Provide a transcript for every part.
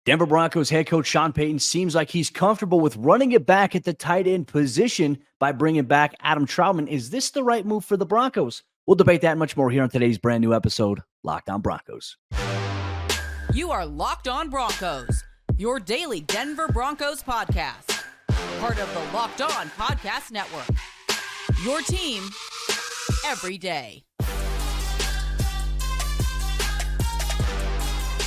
Denver Broncos head coach Sean Payton seems like he's comfortable with running it back at the tight end position by bringing back Adam Trautman. Is this the right move for the Broncos? We'll debate that and much more here on today's brand new episode, Locked On Broncos. You are Locked On Broncos, your daily Denver Broncos podcast. Part of the Locked On Podcast Network. Your team every day.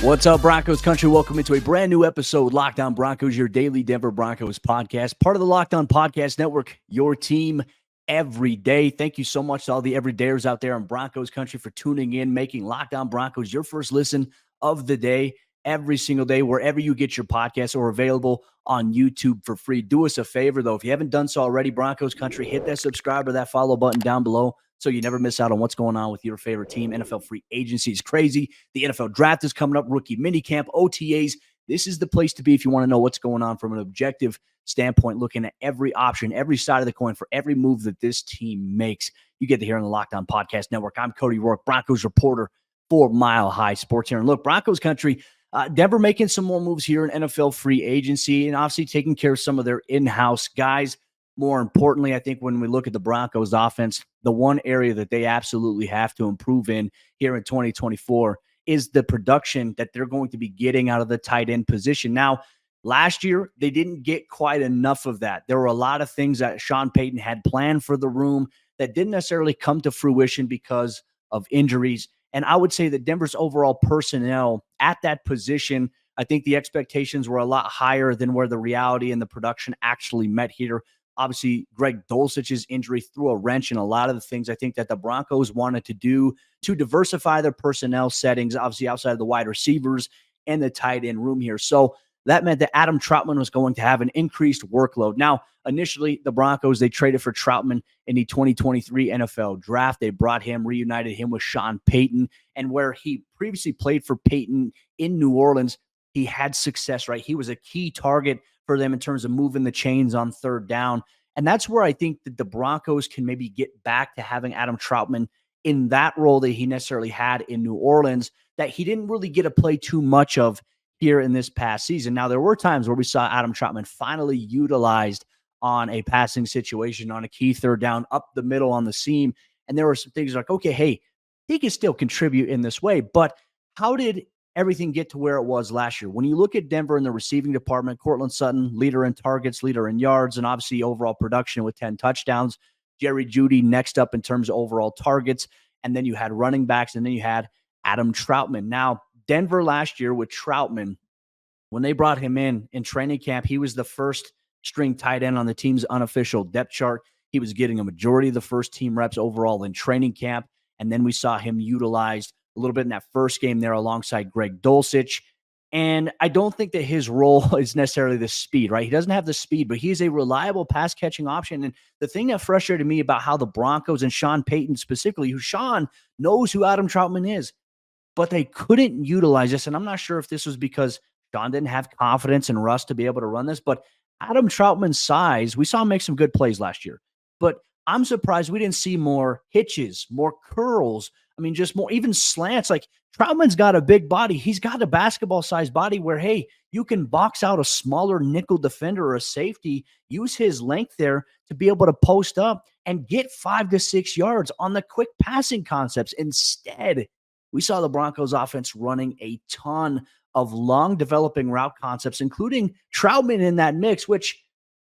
What's up, Broncos Country? Welcome into a brand new episode, Locked On Broncos, your daily Denver Broncos podcast, part of the Locked On Podcast Network, your team every day. Thank you so much to all the everydayers out there in Broncos Country for tuning in, making Locked On Broncos your first listen of the day, every single day, wherever you get your podcasts, or available on YouTube for free. Do us a favor, though. If you haven't done so already, Broncos Country, hit that subscribe or that follow button down below so you never miss out on what's going on with your favorite team. NFL free agency is crazy. The NFL draft is coming up, rookie minicamp, OTAs. This is the place to be if you want to know what's going on from an objective standpoint, looking at every option, every side of the coin for every move that this team makes. You get to hear on the Locked On Podcast Network. I'm Cody Roark, Broncos reporter for Mile High Sports here. And look, Broncos Country, Denver making some more moves here in NFL free agency and obviously taking care of some of their in-house guys. More importantly, I think when we look at the Broncos offense, the one area that they absolutely have to improve in here in 2024 is the production that they're going to be getting out of the tight end position. Now, last year, they didn't get quite enough of that. There were a lot of things that Sean Payton had planned for the room that didn't necessarily come to fruition because of injuries. And I would say that Denver's overall personnel at that position, I think the expectations were a lot higher than where the reality and the production actually met here. Obviously, Greg Dulcich's injury threw a wrench in a lot of the things I think that the Broncos wanted to do to diversify their personnel settings, obviously outside of the wide receivers and the tight end room here. So that meant that Adam Trautman was going to have an increased workload. Now, initially, the Broncos, they traded for Trautman in the 2023 NFL draft. They brought him, reunited him with Sean Payton, and where he previously played for Payton in New Orleans, he had success, right? He was a key target for them in terms of moving the chains on third down. And that's where I think that the Broncos can maybe get back to having Adam Trautman in that role that he necessarily had in New Orleans, that he didn't really get to play too much of here in this past season. Now, there were times where we saw Adam Trautman finally utilized on a passing situation, on a key third down, up the middle on the seam. And there were some things like, okay, hey, he can still contribute in this way. But how did everything get to where it was last year? When you look at Denver in the receiving department, Courtland Sutton, leader in targets, leader in yards, and obviously overall production with 10 touchdowns. Jerry Jeudy next up in terms of overall targets. And then you had running backs, and then you had Adam Trautman. Now, Denver last year with Trautman, when they brought him in training camp, he was the first string tight end on the team's unofficial depth chart. He was getting a majority of the first team reps overall in training camp. And then we saw him utilized a little bit in that first game there alongside Greg Dulcich. And I don't think that his role is necessarily the speed, right? He doesn't have the speed, but he's a reliable pass-catching option. And the thing that frustrated me about how the Broncos and Sean Payton specifically, who Sean knows who Adam Trautman is, but they couldn't utilize this. And I'm not sure if this was because Sean didn't have confidence in Russ to be able to run this, but Adam Trautman's size, we saw him make some good plays last year. But I'm surprised we didn't see more hitches, more curls. I mean, just more, even slants. Like, Trautman's got a big body. He's got a basketball-sized body where, hey, you can box out a smaller nickel defender or a safety, use his length there to be able to post up and get 5 to 6 yards on the quick passing concepts. Instead, we saw the Broncos offense running a ton of long developing route concepts, including Trautman in that mix, which,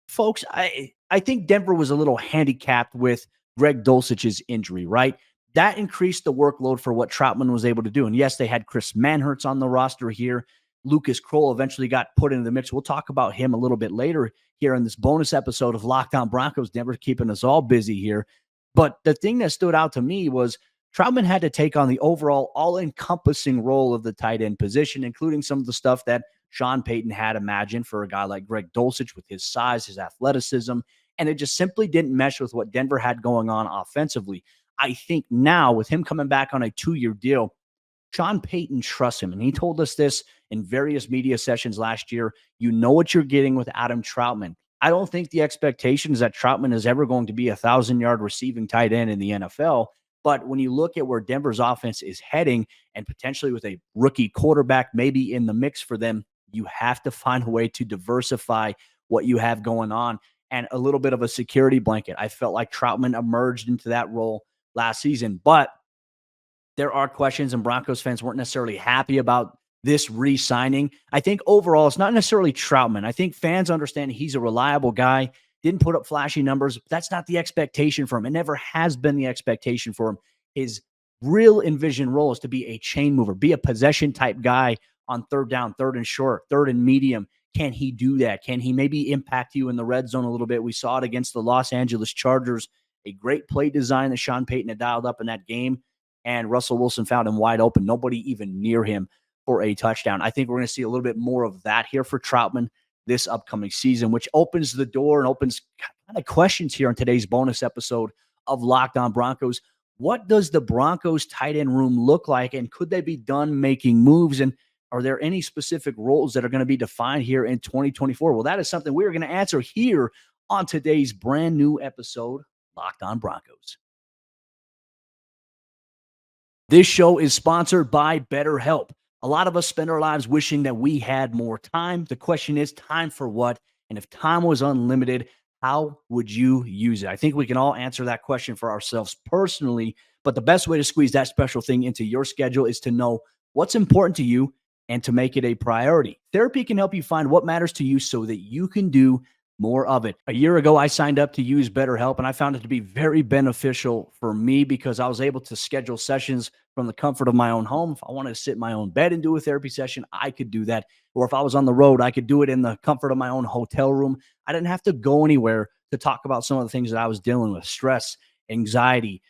folks, I think Denver was a little handicapped with Greg Dulcich's injury, right? That increased the workload for what Trautman was able to do. And yes, they had Chris Manhertz on the roster here. Lucas Krull eventually got put into the mix. We'll talk about him a little bit later here in this bonus episode of Locked On Broncos. Denver keeping us all busy here. But the thing that stood out to me was Trautman had to take on the overall all-encompassing role of the tight end position, including some of the stuff that Sean Payton had imagined for a guy like Greg Dulcich with his size, his athleticism, and it just simply didn't mesh with what Denver had going on offensively. I think now, with him coming back on a 2-year deal, Sean Payton trusts him. And he told us this in various media sessions last year. You know what you're getting with Adam Trautman. I don't think the expectation is that Trautman is ever going to be a 1,000-yard receiving tight end in the NFL. But when you look at where Denver's offense is heading, and potentially with a rookie quarterback maybe in the mix for them You have to find a way to diversify what you have going on and a little bit of a security blanket. I felt like Trautman emerged into that role last season, but there are questions, and Broncos fans weren't necessarily happy about this re-signing. I think overall, it's not necessarily Trautman. I think fans understand he's a reliable guy, didn't put up flashy numbers. That's not the expectation for him. It never has been the expectation for him. His real envisioned role is to be a chain mover, be a possession type guy on third down, third and short, third and medium. Can he do that? Can he maybe impact you in the red zone a little bit? We saw it against the Los Angeles Chargers, a great play design that Sean Payton had dialed up in that game, and Russell Wilson found him wide open. Nobody even near him for a touchdown. I think we're going to see a little bit more of that here for Trautman this upcoming season, which opens the door and opens kind of questions here in today's bonus episode of Locked On Broncos. What does the Broncos tight end room look like, and could they be done making moves? And are there any specific roles that are going to be defined here in 2024? Well, that is something we're going to answer here on today's brand new episode, Locked On Broncos. This show is sponsored by BetterHelp. A lot of us spend our lives wishing that we had more time. The question is, time for what? And if time was unlimited, how would you use it? I think we can all answer that question for ourselves personally, but the best way to squeeze that special thing into your schedule is to know what's important to you and to make it a priority. Therapy can help you find what matters to you so that you can do more of it. A year ago, I signed up to use BetterHelp, and I found it to be very beneficial for me because I was able to schedule sessions from the comfort of my own home. If I wanted to sit in my own bed and do a therapy session, I could do that. Or if I was on the road, I could do it in the comfort of my own hotel room. I didn't have to go anywhere to talk about some of the things that I was dealing with. Stress, anxiety,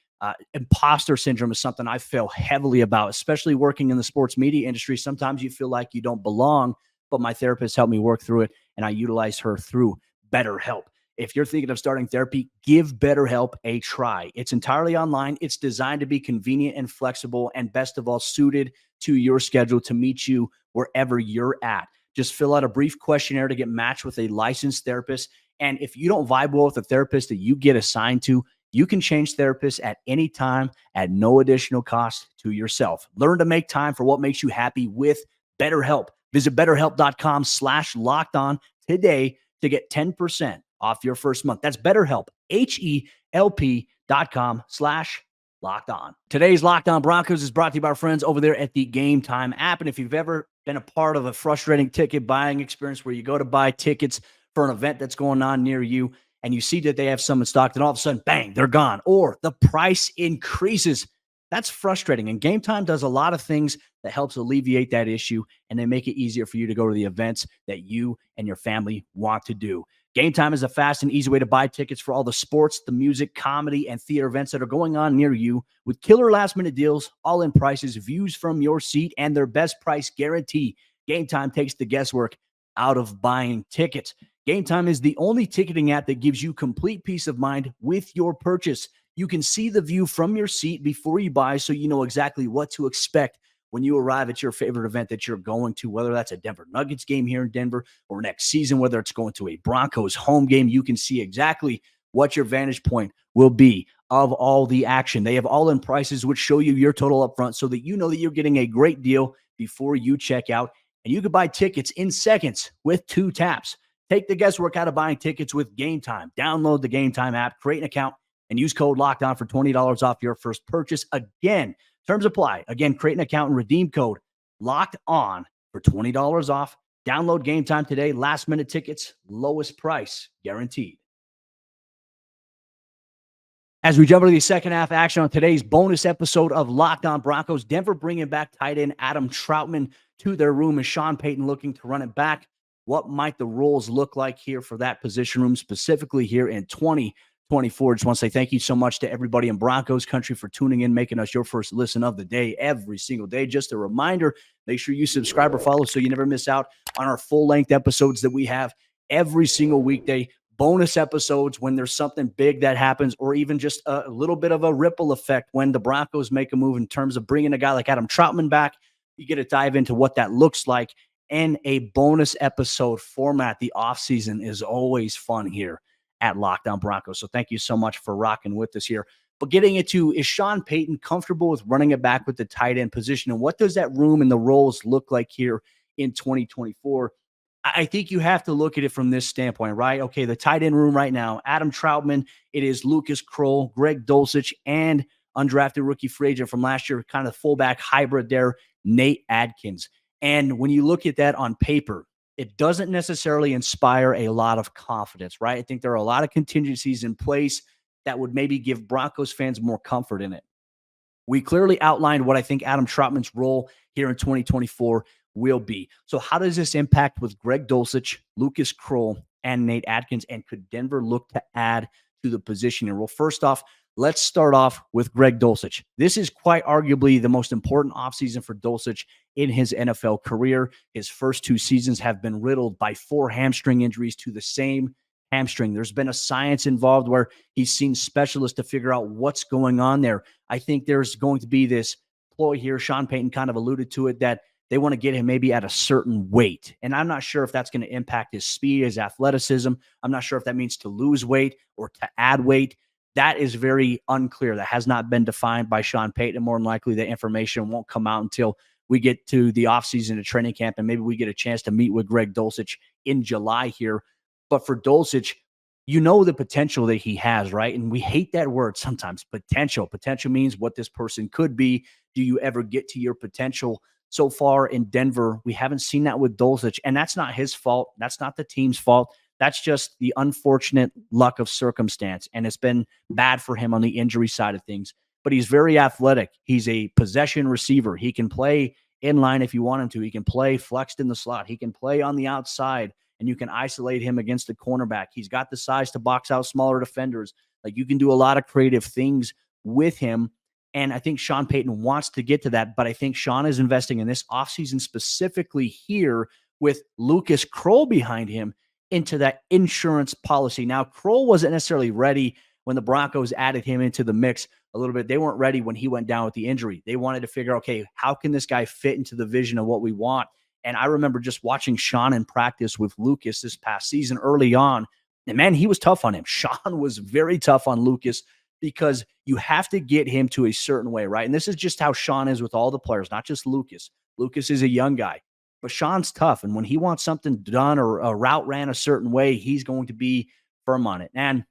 imposter syndrome is something I feel heavily about, especially working in the sports media industry. Sometimes you feel like you don't belong, but my therapist helped me work through it, and I utilized her through BetterHelp. If you're thinking of starting therapy, give BetterHelp a try. It's entirely online. It's designed to be convenient and flexible, and best of all, suited to your schedule to meet you wherever you're at. Just fill out a brief questionnaire to get matched with a licensed therapist. And if you don't vibe well with the therapist that you get assigned to, you can change therapists at any time at no additional cost to yourself. Learn to make time for what makes you happy with BetterHelp. Visit BetterHelp.com/lockedon today to get 10% off your first month. That's BetterHelp, HELP.com/lockedon. Today's Locked On Broncos is brought to you by our friends over there at the Game Time app. And if you've ever been a part of a frustrating ticket buying experience where you go to buy tickets for an event that's going on near you, and you see that they have some in stock, and all of a sudden, bang, they're gone, or the price increases. That's frustrating. And Game Time does a lot of things that helps alleviate that issue, and they make it easier for you to go to the events that you and your family want to do. Game Time is a fast and easy way to buy tickets for all the sports, the music, comedy, and theater events that are going on near you with killer last-minute deals, all-in prices, views from your seat, and their best price guarantee. Game Time takes the guesswork out of buying tickets. Game Time is the only ticketing app that gives you complete peace of mind with your purchase. You can see the view from your seat before you buy, so you know exactly what to expect when you arrive at your favorite event that you're going to, whether that's a Denver Nuggets game here in Denver or next season, whether it's going to a Broncos home game. You can see exactly what your vantage point will be of all the action. They have all-in prices, which show you your total up front so that you know that you're getting a great deal before you check out. And you can buy tickets in seconds with 2 taps. Take the guesswork out of buying tickets with Game Time. Download the Game Time app, create an account, and use code LOCKEDON for $20 off your first purchase. Again, terms apply. Again, create an account and redeem code LOCKEDON for $20 off. Download Game Time today. Last-minute tickets, lowest price guaranteed. As we jump into the second half action on today's bonus episode of Locked On Broncos, Denver bringing back tight end Adam Trautman to their room, and Sean Payton looking to run it back. What might the roles look like here for that position room, specifically here in 2024? Just want to say thank you so much to everybody in Broncos Country for tuning in, making us your first listen of the day every single day. Just a reminder, make sure you subscribe or follow so you never miss out on our full-length episodes that we have every single weekday. Bonus episodes when there's something big that happens, or even just a little bit of a ripple effect when the Broncos make a move in terms of bringing a guy like Adam Trautman back. You get to dive into what that looks like in a bonus episode format. The offseason is always fun here at Locked On Broncos. So thank you so much for rocking with us here. But getting into, is Sean Payton comfortable with running it back with the tight end position? And what does that room and the roles look like here in 2024. I think you have to look at it from this standpoint, right? Okay, the tight end room right now, Adam Trautman, it is Lucas Krull, Greg Dulcich, and undrafted rookie free agent from last year, kind of fullback hybrid there, Nate Adkins. And when you look at that on paper, it doesn't necessarily inspire a lot of confidence, right? I think there are a lot of contingencies in place that would maybe give Broncos fans more comfort in it. We clearly outlined what I think Adam Trautman's role here in 2024 will be. So how does this impact with Greg Dulcich, Lucas Krull, and Nate Adkins? And could Denver look to add to the position here? Well, first off, let's start off with Greg Dulcich. This is quite arguably the most important offseason for Dulcich in his NFL career. His first 2 seasons have been riddled by 4 hamstring injuries to the same hamstring. There's been a science involved where he's seen specialists to figure out what's going on there. I think there's going to be this ploy here. Sean Payton kind of alluded to it, that they want to get him maybe at a certain weight. And I'm not sure if that's going to impact his speed, his athleticism. I'm not sure if that means to lose weight or to add weight. That is very unclear. That has not been defined by Sean Payton. More than likely, the information won't come out until we get to the offseason of training camp, and maybe we get a chance to meet with Greg Dulcich in July here. But for Dulcich, you know the potential that he has, right? And we hate that word sometimes, potential. Potential means what this person could be. Do you ever get to your potential? So far in Denver, we haven't seen that with Dulcich, and that's not his fault. That's not the team's fault. That's just the unfortunate luck of circumstance, and it's been bad for him on the injury side of things. But he's very athletic. He's a possession receiver. He can play in line if you want him to. He can play flexed in the slot. He can play on the outside, and you can isolate him against the cornerback. He's got the size to box out smaller defenders. Like, you can do a lot of creative things with him. And I think Sean Payton wants to get to that, but I think Sean is investing in this offseason specifically here with Lucas Krull behind him into that insurance policy. Now, Krull wasn't necessarily ready when the Broncos added him into the mix a little bit. They weren't ready when he went down with the injury. They wanted to figure, okay, how can this guy fit into the vision of what we want? And I remember just watching Sean in practice with Lucas this past season early on. And man, he was tough on him. Sean was very tough on Lucas because you have to get him to a certain way, right? And this is just how Sean is with all the players, not just Lucas. Lucas is a young guy, but Sean's tough. And when he wants something done or a route ran a certain way, he's going to be firm on it. And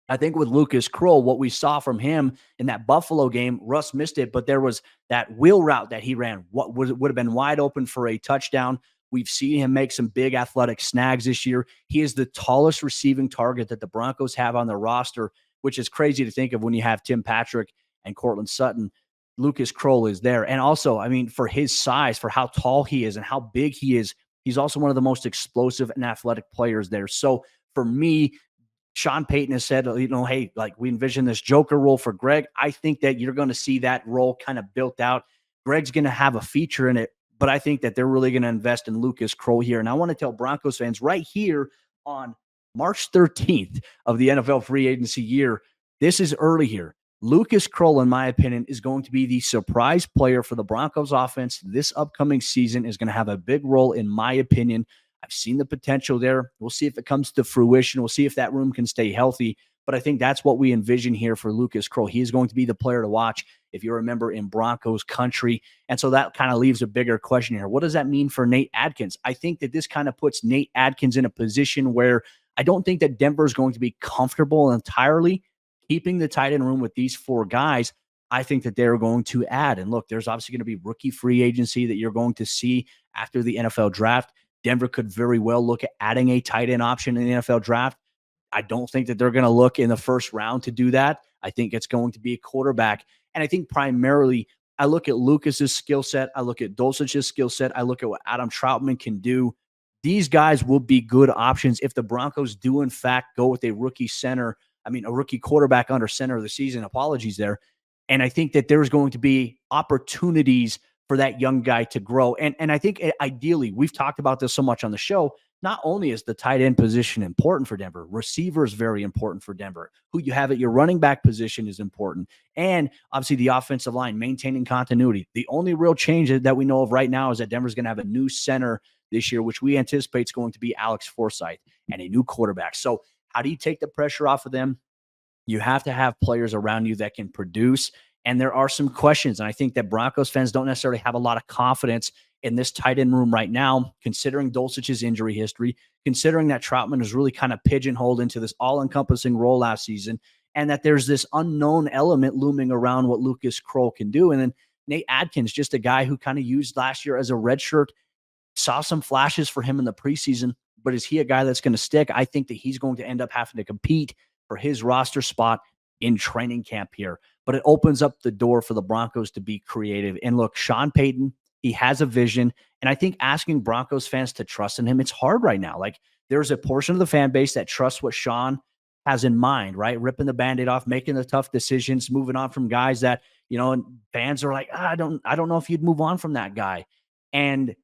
I think with Lucas Krull, what we saw from him in that Buffalo game, Russ missed it, but there was that wheel route that he ran, what would have been wide open for a touchdown. We've seen him make some big athletic snags this year. He is the tallest receiving target that the Broncos have on their roster, which is crazy to think of when you have Tim Patrick and Courtland Sutton. Lucas Krull is there. And also, I mean, for his size, for how tall he is and how big he is, he's also one of the most explosive and athletic players there. So for me, Sean Payton has said, hey, like, we envision this joker role for Greg. I think that you're going to see that role kind of built out. Greg's going to have a feature in it, but I think that they're really going to invest in Lucas Krull here. And I want to tell Broncos fans right here on March 13th of the NFL free agency year, this is early here. Lucas Krull, in my opinion, is going to be the surprise player for the Broncos offense this upcoming season, is going to have a big role, in my opinion. I've seen the potential there. We'll see if it comes to fruition. We'll see if that room can stay healthy. But I think that's what we envision here for Lucas Krull. He is going to be the player to watch, if you remember, in Broncos country. And so that kind of leaves a bigger question here. What does that mean for Nate Adkins? I think that this kind of puts Nate Adkins in a position where I don't think that Denver is going to be comfortable entirely keeping the tight end room with these 4 guys. I think that they're going to add. And look, there's obviously going to be rookie free agency that you're going to see after the NFL draft. Denver could very well look at adding a tight end option in the NFL draft. I don't think that they're going to look in the first round to do that. I think it's going to be a quarterback. And I think primarily I look at Lucas's skill set. I look at Dulcich's skill set. I look at what Adam Trautman can do. These guys will be good options if the Broncos do, in fact, go with a rookie quarterback under center of the season. Apologies there. And I think that there's going to be opportunities for that young guy to grow. And I think ideally, we've talked about this so much on the show, not only is the tight end position important for Denver, receiver is very important for Denver. Who you have at your running back position is important. And obviously the offensive line, maintaining continuity. The only real change that we know of right now is that Denver's going to have a new center this year, which we anticipate is going to be Alex Forsythe, and a new quarterback. So how do you take the pressure off of them? You have to have players around you that can produce. And there are some questions. And I think that Broncos fans don't necessarily have a lot of confidence in this tight end room right now, considering Dulcich's injury history, considering that Trautman was really kind of pigeonholed into this all-encompassing role last season, and that there's this unknown element looming around what Lucas Krull can do. And then Nate Adkins, just a guy who kind of used last year as a redshirt, saw some flashes for him in the preseason, but is he a guy that's going to stick? I think that he's going to end up having to compete for his roster spot in training camp here. But it opens up the door for the Broncos to be creative. And look, Sean Payton, he has a vision. And I think asking Broncos fans to trust in him, it's hard right now. Like, there's a portion of the fan base that trusts what Sean has in mind, right? Ripping the Band-Aid off, making the tough decisions, moving on from guys that, and fans are like, I don't know if you'd move on from that guy. And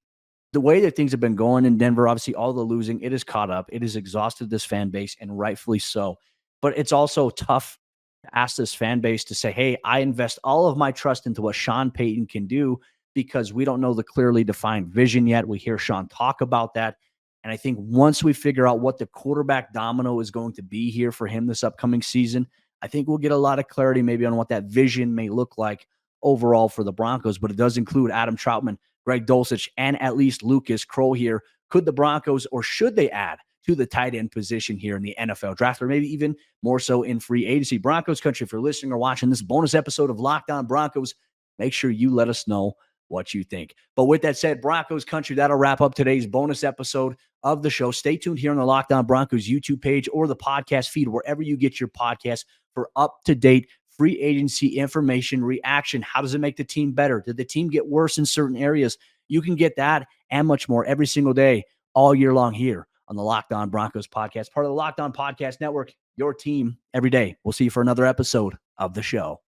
the way that things have been going in Denver, obviously all the losing, it has caught up. It has exhausted this fan base, and rightfully so. But it's also tough to ask this fan base to say, hey, I invest all of my trust into what Sean Payton can do, because we don't know the clearly defined vision yet. We hear Sean talk about that. And I think once we figure out what the quarterback domino is going to be here for him this upcoming season, I think we'll get a lot of clarity maybe on what that vision may look like overall for the Broncos. But it does include Adam Trautman, Greg Dulcich, and at least Lucas Krull here. Could the Broncos, or should they add to the tight end position here in the NFL draft, or maybe even more so in free agency? Broncos Country, if you're listening or watching this bonus episode of Locked On Broncos, make sure you let us know what you think. But with that said, Broncos Country, that'll wrap up today's bonus episode of the show. Stay tuned here on the Locked On Broncos YouTube page or the podcast feed, wherever you get your podcasts, for up-to-date free agency information, reaction. How does it make the team better? Did the team get worse in certain areas? You can get that and much more every single day, all year long, here on the Locked On Broncos podcast, part of the Locked On Podcast Network, your team every day. We'll see you for another episode of the show.